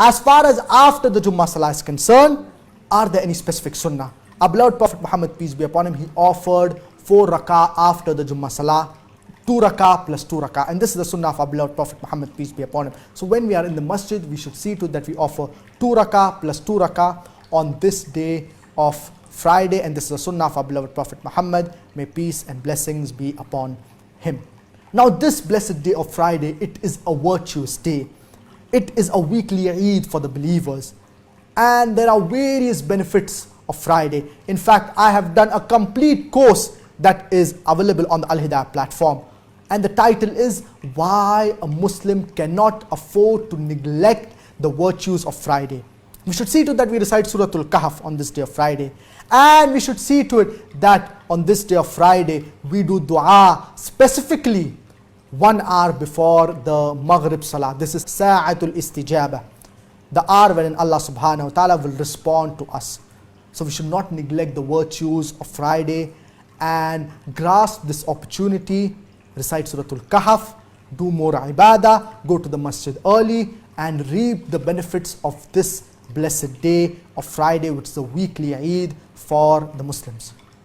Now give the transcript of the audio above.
As far as after the Jummah Salah is concerned, are there any specific sunnah? Our beloved Prophet Muhammad, peace be upon him, he offered 4 rakah after the Jummah Salah, 2 rakah plus 2 rakah. And this is the sunnah of our beloved Prophet Muhammad, peace be upon him. So when we are in the masjid, we should see to it that we offer 2 rakah plus 2 rakah on this day of Friday. And this is the sunnah of our beloved Prophet Muhammad. May peace and blessings be upon him. Now this blessed day of Friday, it is a virtuous day. It is a weekly Eid for the believers. And there are various benefits of Friday. In fact, I have done a complete course that is available on the Al-Hidayah platform. And the title is Why a Muslim Cannot Afford to Neglect the Virtues of Friday. We should see to it that we recite Surah Al-Kahf on this day of Friday. And we should see to it that on this day of Friday, we do dua specifically 1 hour before the Maghrib Salah. This is Sa'atul Istijaba, the hour wherein Allah subhanahu wa ta'ala will respond to us. So we should not neglect the virtues of Friday and grasp this opportunity. Recite Surah Al-Kahf, do more ibadah, go to the masjid early and reap the benefits of this blessed day of Friday, which is a weekly Eid for the Muslims.